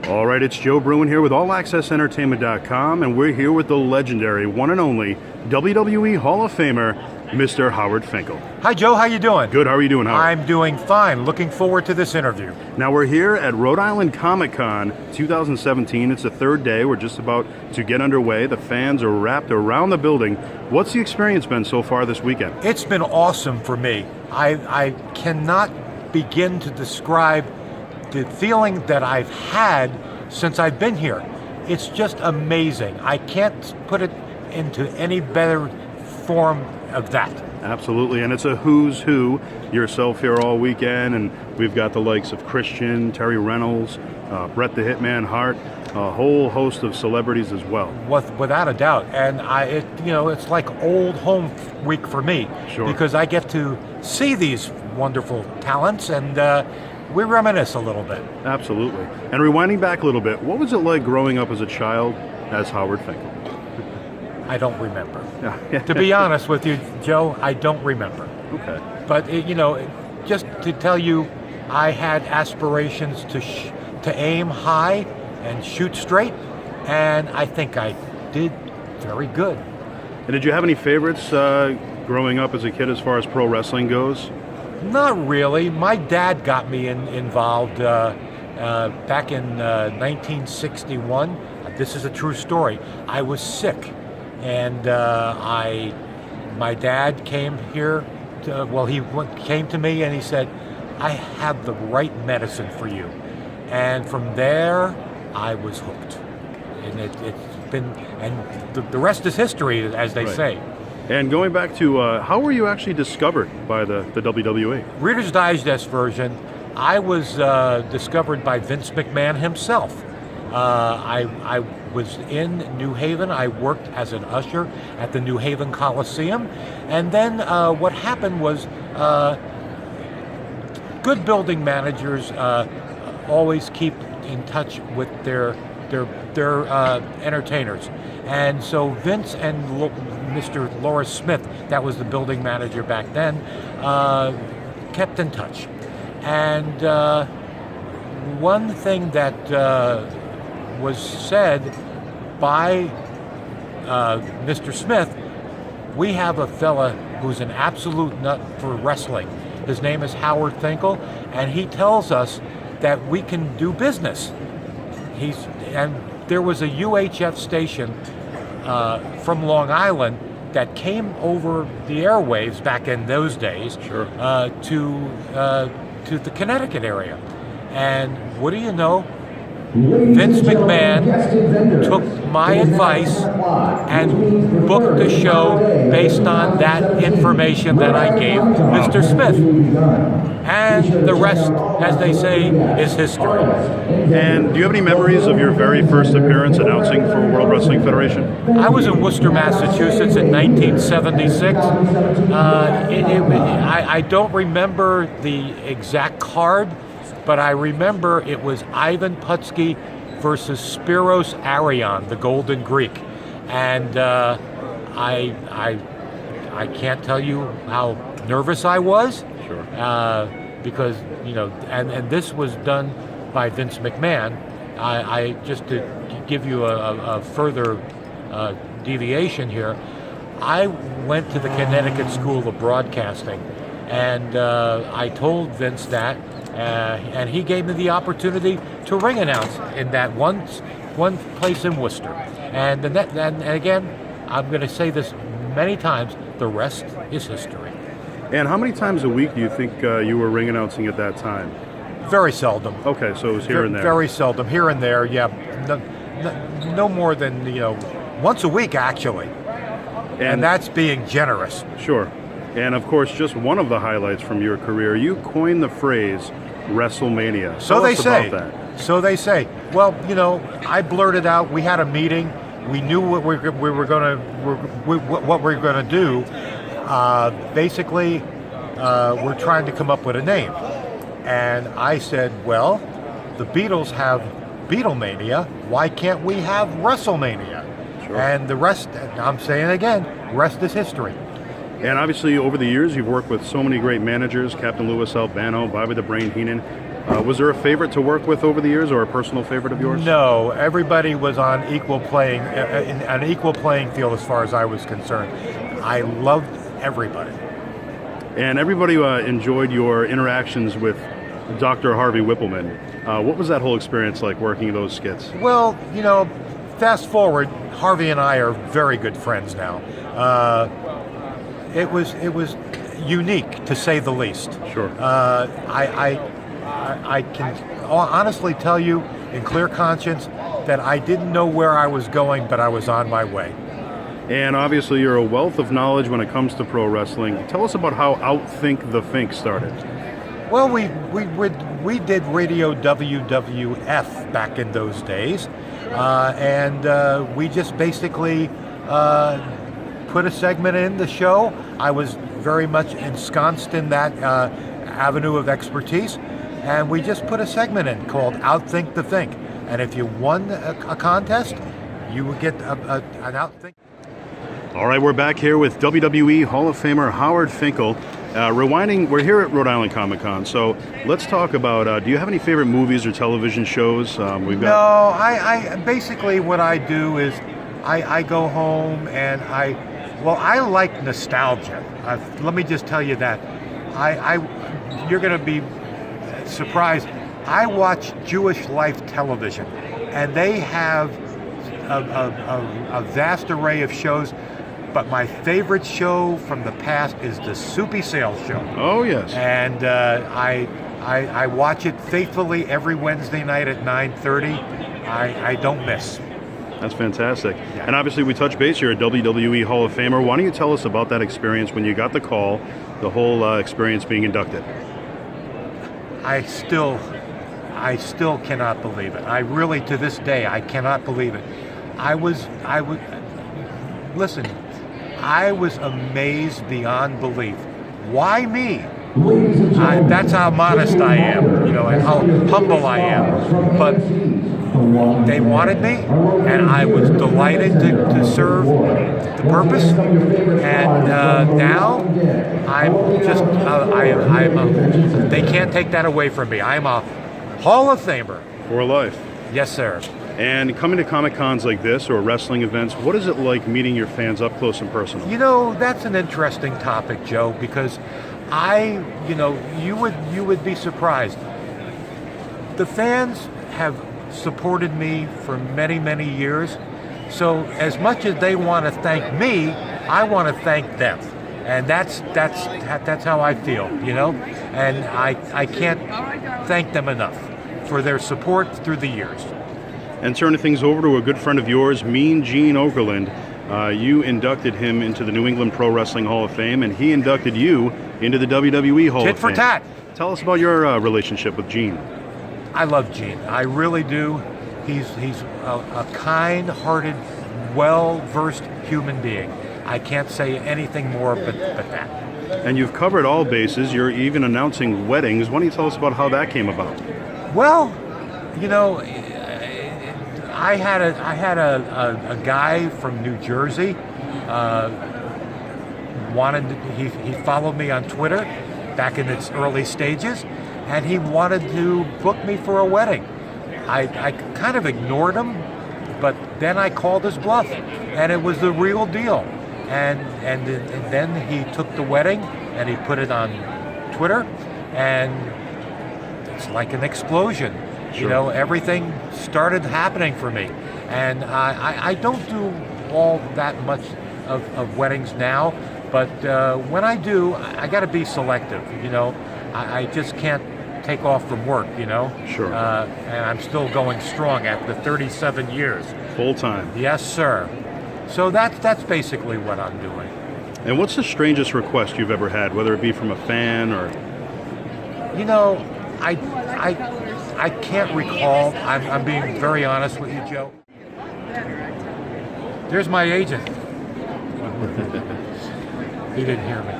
All right, it's Joe Bruen here with AllAccessEntertainment.com, and we're here with the legendary, one and only WWE Hall of Famer, Mr. Howard Finkel. Hi, Joe. How you doing? Good. How are you doing, Howard? I'm doing fine. Looking forward to this interview. Now, we're here at Rhode Island Comic Con 2017. It's the third day. We're just about to get underway. The fans are wrapped around the building. What's the experience been so far this weekend? It's been awesome for me. I cannot begin to describe the feeling that I've had since I've been here. It's just amazing. I can't put it into any better form of that. Absolutely, and it's a who's who. Yourself here all weekend, and we've got the likes of Christian, Terry Reynolds, Bret the Hitman Hart, a whole host of celebrities as well. Without a doubt, and it's like old home week for me. Sure. Because I get to see these wonderful talents, and we reminisce a little bit. Absolutely. And rewinding back a little bit, what was it like growing up as a child as Howard Finkel? I don't remember. To be honest with you, Joe, I don't remember. Okay. But just to tell you, I had aspirations to aim high and shoot straight, and I think I did very good. And did you have any favorites growing up as a kid as far as pro wrestling goes? Not really. My dad got me involved back in 1961. This is a true story. I was sick, and my dad came here. He came to me and he said, "I have the right medicine for you." And from there, I was hooked. And it's been, and the rest is history, as they say. And going back to, how were you actually discovered by the WWE? Reader's Digest version, I was discovered by Vince McMahon himself. I was in New Haven. I worked as an usher at the New Haven Coliseum. And then what happened was good building managers always keep in touch with their entertainers. And so Vince and Mr. Loris Smith, that was the building manager back then, kept in touch. And one thing that was said by Mr. Smith, we have a fella who's an absolute nut for wrestling. His name is Howard Finkel, and he tells us that we can do business. And there was a UHF station from Long Island that came over the airwaves back in those days. Sure. To the Connecticut area. And what do you know? Vince McMahon took my advice and booked the show based on that information that I gave Mr. Smith. And the rest, as they say, is history. And do you have any memories of your very first appearance announcing for World Wrestling Federation? I was in Worcester, Massachusetts in 1976. I don't remember the exact card, but I remember it was Ivan Putski versus Spiros Arion, the Golden Greek. And I can't tell you how nervous I was. Sure. Because, and this was done by Vince McMahon. I just to give you a further deviation here, I went to the Connecticut School of Broadcasting, and I told Vince that, and he gave me the opportunity to ring announce in that one place in Worcester. And again, I'm going to say this many times, the rest is history. And how many times a week do you think you were ring announcing at that time? Very seldom. Okay, so it was here and there. Very seldom, here and there, yeah. No more than, once a week, actually. And that's being generous. Sure. And of course, just one of the highlights from your career, you coined the phrase WrestleMania. So they say. About that. So they say. Well, I blurted out. We had a meeting. We knew what we were going to do. Basically, we're trying to come up with a name. And I said, well, the Beatles have Beatlemania. Why can't we have WrestleMania? Sure. And the rest, I'm saying again, rest is history. And obviously, over the years, you've worked with so many great managers, Captain Louis Albano, Bobby the Brain Heenan. Was there a favorite to work with over the years, or a personal favorite of yours? No, everybody was on an equal playing field as far as I was concerned. I loved everybody. And everybody enjoyed your interactions with Dr. Harvey Whippleman. What was that whole experience like, working those skits? Well, fast forward, Harvey and I are very good friends now. It was unique, to say the least. Sure. I can honestly tell you in clear conscience that I didn't know where I was going, but I was on my way. And obviously you're a wealth of knowledge when it comes to pro wrestling. Tell us about how Outthink the Fink started. Well, we did Radio WWF back in those days, and we just basically put a segment in the show. I was very much ensconced in that avenue of expertise, and we just put a segment in called Outthink the Fink. And if you won a contest, you would get an Outthink. All right, we're back here with WWE Hall of Famer Howard Finkel. Rewinding, we're here at Rhode Island Comic Con, so let's talk about, do you have any favorite movies or television shows? No, I basically what I do is I go home and I like nostalgia. Let me just tell you that. You're going to be surprised. I watch Jewish Life television, and they have a vast array of shows. But my favorite show from the past is the Soupy Sales Show. Oh, yes. And I watch it faithfully every Wednesday night at 9:30. I don't miss. That's fantastic. Yeah. And obviously we touch base here at WWE Hall of Famer. Why don't you tell us about that experience when you got the call, the whole experience being inducted? I still cannot believe it. I really, to this day, I cannot believe it. Listen, I was amazed beyond belief. Why me? That's how modest I am, and how humble I am. But they wanted me, and I was delighted to serve the purpose. And now I'm just, they can't take that away from me. I'm a Hall of Famer. For life. Yes, sir. And coming to Comic Cons like this or wrestling events, what is it like meeting your fans up close and personal? That's an interesting topic, Joe, because you would be surprised. The fans have supported me for many, many years. So as much as they want to thank me, I want to thank them. And that's how I feel, And I can't thank them enough for their support through the years. And turning things over to a good friend of yours, Mean Gene Okerlund. You inducted him into the New England Pro Wrestling Hall of Fame, and he inducted you into the WWE Hall of Fame. Tit for tat. Tell us about your relationship with Gene. I love Gene. I really do. He's a kind-hearted, well-versed human being. I can't say anything more but that. And you've covered all bases. You're even announcing weddings. Why don't you tell us about how that came about? Well, I had a guy from New Jersey. He followed me on Twitter back in its early stages, and he wanted to book me for a wedding. I kind of ignored him, but then I called his bluff, and it was the real deal. And then he took the wedding and he put it on Twitter, and it's like an explosion. Sure. Everything started happening for me. And I don't do all that much of weddings now, but when I do, I got to be selective. I just can't take off from work, Sure. And I'm still going strong after 37 years. Full time. Yes, sir. So that's basically what I'm doing. And what's the strangest request you've ever had, whether it be from a fan or? I can't recall. I'm being very honest with you, Joe. There's my agent. He didn't hear me.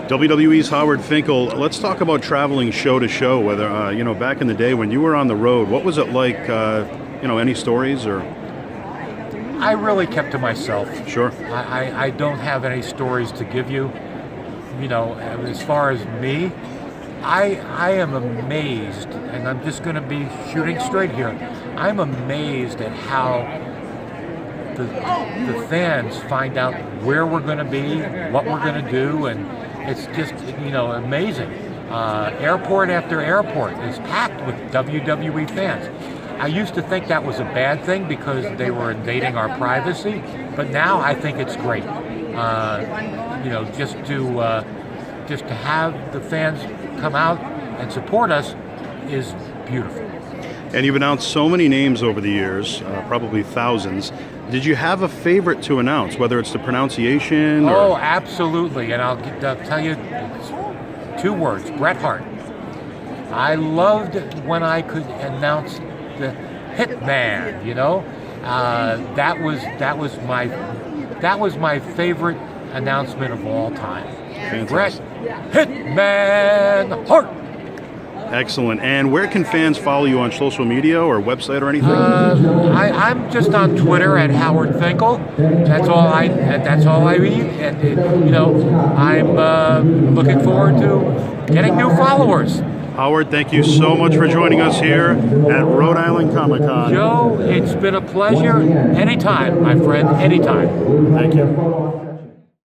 WWE's Howard Finkel. Let's talk about traveling show to show. Whether back in the day when you were on the road, what was it like? Any stories or? I really kept to myself. Sure. I don't have any stories to give you. As far as me, I am amazed, and I'm just going to be shooting straight here. I'm amazed at how the fans find out where we're going to be, what we're going to do, and it's just, amazing. Airport after airport is packed with WWE fans. I used to think that was a bad thing because they were invading our privacy, but now I think it's great. Just to have the fans come out and support us is beautiful. And you've announced so many names over the years, probably thousands. Did you have a favorite to announce, whether it's the pronunciation? Oh, absolutely. And I'll tell you 2 words, Bret Hart. I loved when I could announce the Hitman, that was my favorite announcement of all time. Fantastic. Bret Hitman Hart. Excellent. And where can fans follow you on social media or website or anything? I'm just on Twitter at Howard Finkel. That's all I read, and I'm looking forward to getting new followers. Howard, thank you so much for joining us here at Rhode Island Comic Con. Joe, it's been a pleasure. Anytime, my friend, anytime. Thank you.